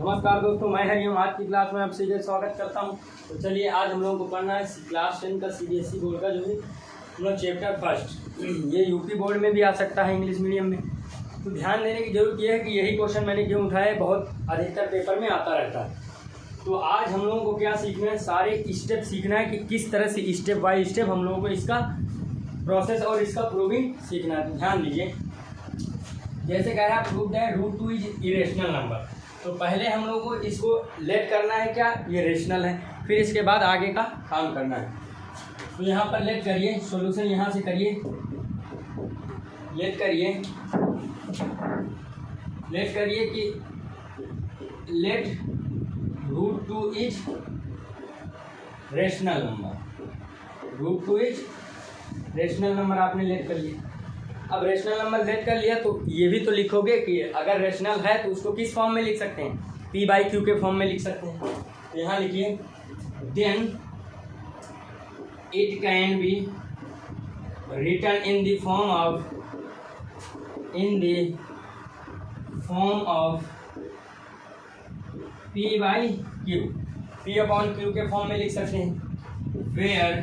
नमस्कार दोस्तों, मैं हरिओम। आज की क्लास में आप सीधे स्वागत करता हूं। तो चलिए, आज हम लोगों को पढ़ना है क्लास 10 का CBSE बोर्ड का जो है हम लोग चैप्टर फर्स्ट। ये यूपी बोर्ड में भी आ सकता है, इंग्लिश मीडियम में। तो ध्यान देने की जरूरत यह है कि यही क्वेश्चन मैंने क्यों उठाया है, बहुत अधिकतर पेपर में आता रहता है। तो आज हम लोगों को क्या सीखना है, सारे स्टेप सीखना है कि किस तरह से स्टेप बाय स्टेप हम लोगों को इसका प्रोसेस और इसका प्रूविंग सीखना है। तो ध्यान दीजिए, जैसे कह रहा है prove that √2 is irrational number. तो पहले हम लोग को इसको लेट करना है क्या, ये रेशनल है, फिर इसके बाद आगे का काम करना है। तो यहाँ पर लेट करिए, सॉल्यूशन यहाँ से करिए, लेट करिए कि let √2 is rational number. √2 is rational number आपने लेट कर लिया। अब रेशनल नंबर लेट कर लिया तो ये भी तो लिखोगे कि अगर रेशनल है तो उसको किस फॉर्म में लिख सकते हैं, P/Q के फॉर्म में लिख सकते हैं। तो यहाँ लिखिए, then it can be written in the form of P/Q। P/Q के फॉर्म में लिख सकते हैं, where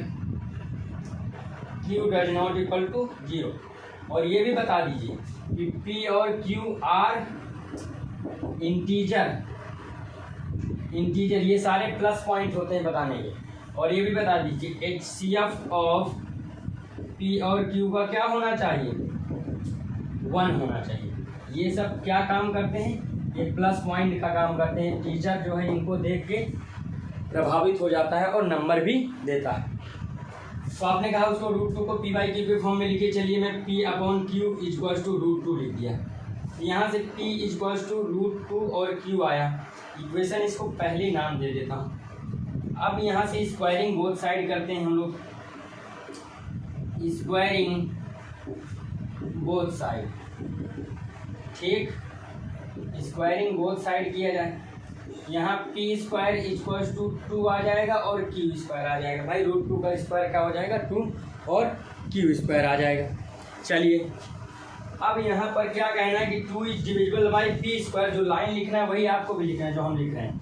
Q does not equal to 0। और ये भी बता दीजिए कि P और Q आर इंटीजर, ये सारे प्लस पॉइंट होते हैं बताने के। और ये भी बता दीजिए HCF ऑफ P और Q का क्या होना चाहिए, 1 होना चाहिए। ये सब क्या काम करते हैं, ये प्लस पॉइंट का काम करते हैं। टीचर जो है इनको देख के प्रभावित हो जाता है और नंबर भी देता है। तो आपने कहा उसको √2 को P/Q के फॉर्म में लिखे, चलिए मैं P/Q इक्वल्स टू √2 लिख दिया। यहाँ से P इक्वल्स टू √2 और Q आया। इक्वेशन इसको पहले नाम दे देता हूँ। अब यहाँ से स्क्वायरिंग बोथ साइड करते हैं हम लोग, स्क्वायरिंग बोथ साइड, ठीक। स्क्वायरिंग बोथ साइड किया जाए, यहाँ P² इक्वल्स टू 2 आ जाएगा और Q² आ जाएगा। भाई √2 का स्क्वायर क्या हो जाएगा, 2 और Q² आ जाएगा। चलिए, अब यहाँ पर क्या कहना है कि 2 इज डिविजिबल बाई P²। जो लाइन लिखना है वही आपको भी लिखना है जो हम लिख रहे हैं।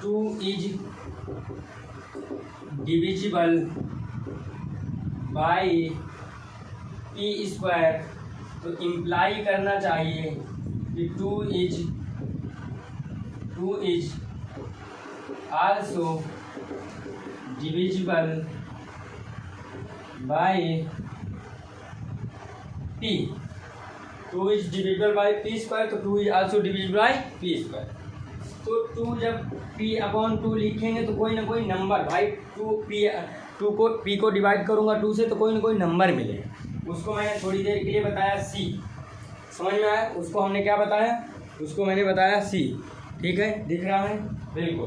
2 इज डिविजिबल बाई P²। तो इम्प्लाई करना चाहिए कि 2 is also divisible by P। 2 is divisible by P², तो 2 is also divisible by P²। तो 2 जब P/2 लिखेंगे तो कोई ना कोई नंबर, भाई 2 को P को डिवाइड करूँगा 2 से तो कोई ना कोई नंबर मिलेगा। उसको मैंने थोड़ी देर के लिए बताया C, समझ में आया। उसको हमने क्या बताया, उसको मैंने बताया C, ठीक है, दिख रहा है बिल्कुल।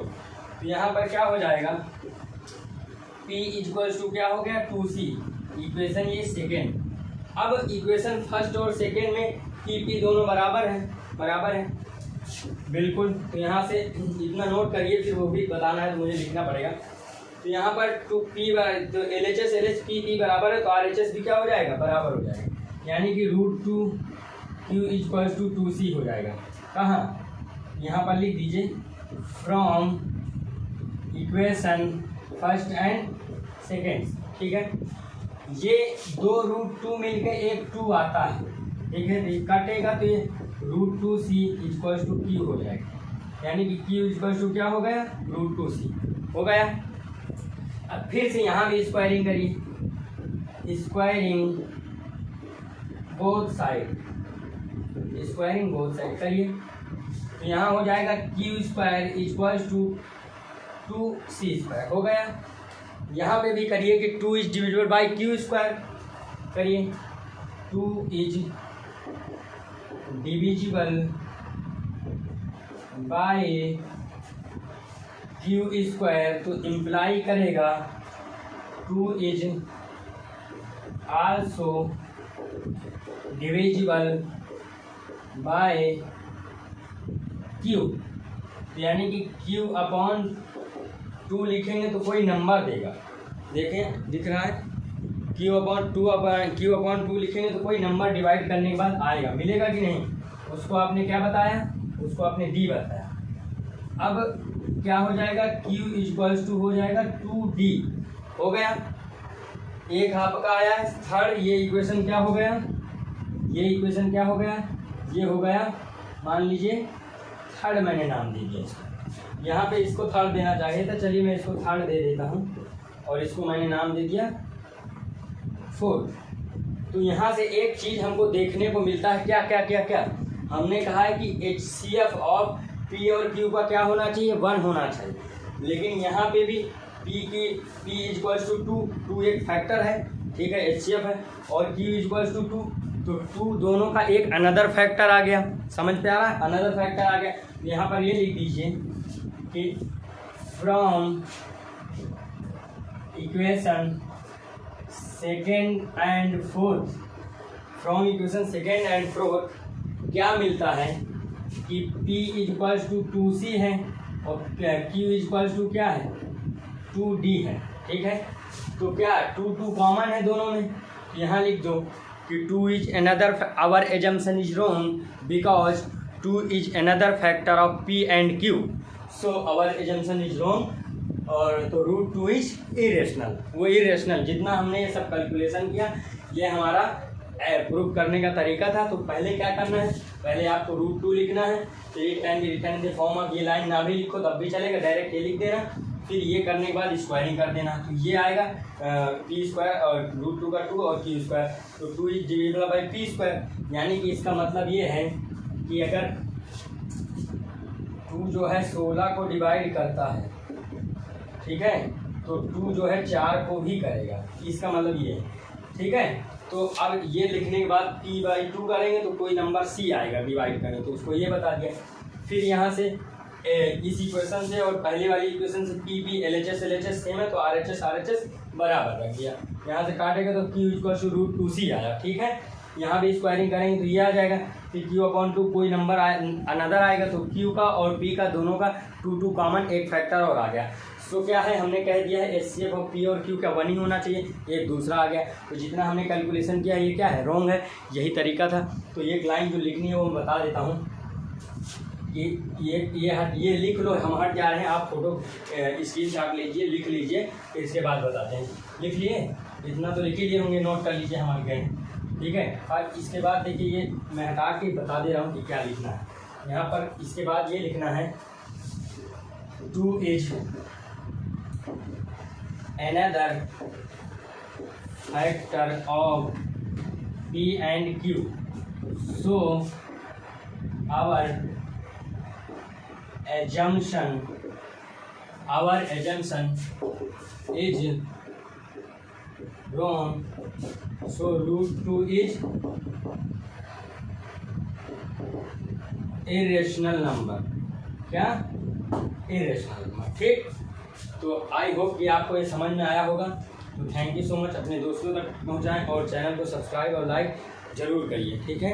तो यहाँ पर क्या हो जाएगा, P इक्वल्स टू क्या हो गया, 2C। इक्वेशन ये सेकेंड। अब इक्वेशन फर्स्ट और सेकेंड में P दोनों बराबर हैं बिल्कुल। तो यहाँ से इतना नोट करिए, फिर वो भी बताना है तो मुझे लिखना पड़ेगा। तो यहाँ पर 2P तो LHS LH P बराबर है, तो RHS भी क्या हो जाएगा, बराबर हो जाएगा। यानी कि √2 Q इक्वल्स टू 2C हो जाएगा। कहाँ, यहाँ पर लिख दीजिए, from equation first and second, ठीक है। ये दो √2 मिलकर एक 2 आता है, ठीक है। कटेगा तो ये √2C इक्वल्स टू Q हो जाएगा। यानी कि Q इक्वल्स टू क्या हो गया, √2C हो गया। अब फिर से यहाँ भी स्क्वायरिंग करिए, स्क्वायरिंग बोथ साइड करिए। तो यहाँ हो जाएगा Q² इक्वल्स टू 2C² हो गया। यहाँ पे भी करिए कि 2 इज डिविजिबल बाई Q² करिए, 2 इज डिविजिबल बाई Q²। तो इम्प्लाई करेगा 2 is also divisible by Q। यानी कि Q/2 लिखेंगे तो कोई नंबर देगा, देखें दिख रहा है, Q/2 लिखेंगे तो कोई नंबर डिवाइड करने के बाद आएगा, मिलेगा कि नहीं। उसको आपने क्या बताया, उसको आपने D बताया। अब क्या हो जाएगा, Q इक्वल्स टू हो जाएगा 2D। हो गया, एक आपका आया है। थर्ड ये इक्वेशन क्या हो गया, ये इक्वेशन क्या हो गया, ये हो गया मान लीजिए थर्ड, मैंने नाम दे दिया इसको। यहाँ पे इसको थर्ड देना चाहिए था, चलिए मैं इसको थर्ड दे देता हूँ और इसको मैंने नाम दे दिया फोर्थ। तो यहाँ से एक चीज़ हमको देखने को मिलता है, क्या क्या क्या क्या हमने कहा है कि HCF ऑफ P और Q का क्या होना चाहिए, 1 होना चाहिए। लेकिन यहाँ पे भी P इक्वल्स टू 2 एक फैक्टर है, ठीक है, HCF है, और Q इक्वल्स टू 2, तो 2 दोनों का एक अनदर फैक्टर आ गया। समझ पे आ रहा है, अनदर फैक्टर आ गया। यहाँ पर ये लिख दीजिए कि from equation second and fourth, from equation second and fourth क्या मिलता है कि P इक्वल्स टू 2C है और Q इक्वल्स टू क्या है, 2D है, ठीक है। तो क्या 2 कॉमन है दोनों में, यहाँ लिख दो कि 2 is another, our assumption is wrong because 2 is another factor of P and Q, so our assumption is wrong. और तो √2 इज इरेशनल, वो इरेशनल, जितना हमने ये सब कैलकुलेशन किया ये हमारा प्रूव करने का तरीका था। तो पहले क्या करना है, पहले आपको √2 लिखना है। तो ये टाइम रिटर्न के फॉर्म ऑफ ये लाइन ना भी लिखो तब भी चलेगा, डायरेक्ट ये लिख देना। फिर ये करने के बाद स्क्वायरिंग कर देना, तो ये आएगा P² और √2 का 2 और Q², तो 2 इज डिविजिबल बाई P²। यानी कि इसका मतलब ये है कि अगर 2 जो है 16 को डिवाइड करता है, ठीक है, तो 2 जो है 4 को भी करेगा, इसका मतलब ये है, ठीक है। तो अब ये लिखने के बाद P/2 करेंगे तो कोई नंबर C आएगा डिवाइड करें, तो उसको ये बता दिया। फिर यहाँ से इस इक्वेशन से और पहले वाली इक्वेशन से P LHS सेम है, तो RHS बराबर रख दिया। यहाँ से काटेगा तो Q इक्वल टू √2C आया, ठीक है। यहाँ भी स्क्वायरिंग करेंगे तो ये आ जाएगा। फिर Q/2 कोई नंबर अनदर आएगा, तो Q का और P का दोनों का 2 कॉमन एक फैक्टर और आ गया। सो क्या है, हमने कह दिया है HCF और P और Q का 1 ही होना चाहिए, एक दूसरा आ गया। तो जितना हमने कैलकुलेशन किया ये क्या है, रॉन्ग है, यही तरीका था। तो एक लाइन जो लिखनी है वो मैं बता देता हूँ कि ये लिख लो, हम हट जा रहे हैं, आप फोटो स्क्रीनशॉट लीजिए, लिख लीजिए, फिर इसके बाद बताते हैं। लिख लिए, इतना तो लिख ही लिए होंगे, नोट कर लीजिए हमारे गए, ठीक है। और इसके बाद देखिए ये मैं हटा के बता दे रहा हूँ कि क्या लिखना है। यहाँ पर इसके बाद ये लिखना है 2 is another factor of P and Q, so our assumption is wrong, so √2 is irrational number, क्या irrational number, ठीक। तो आई होप कि आपको ये समझ में आया होगा। तो थैंक यू सो मच, अपने दोस्तों तक पहुंचाएं और चैनल को सब्सक्राइब और लाइक ज़रूर करिए, ठीक है।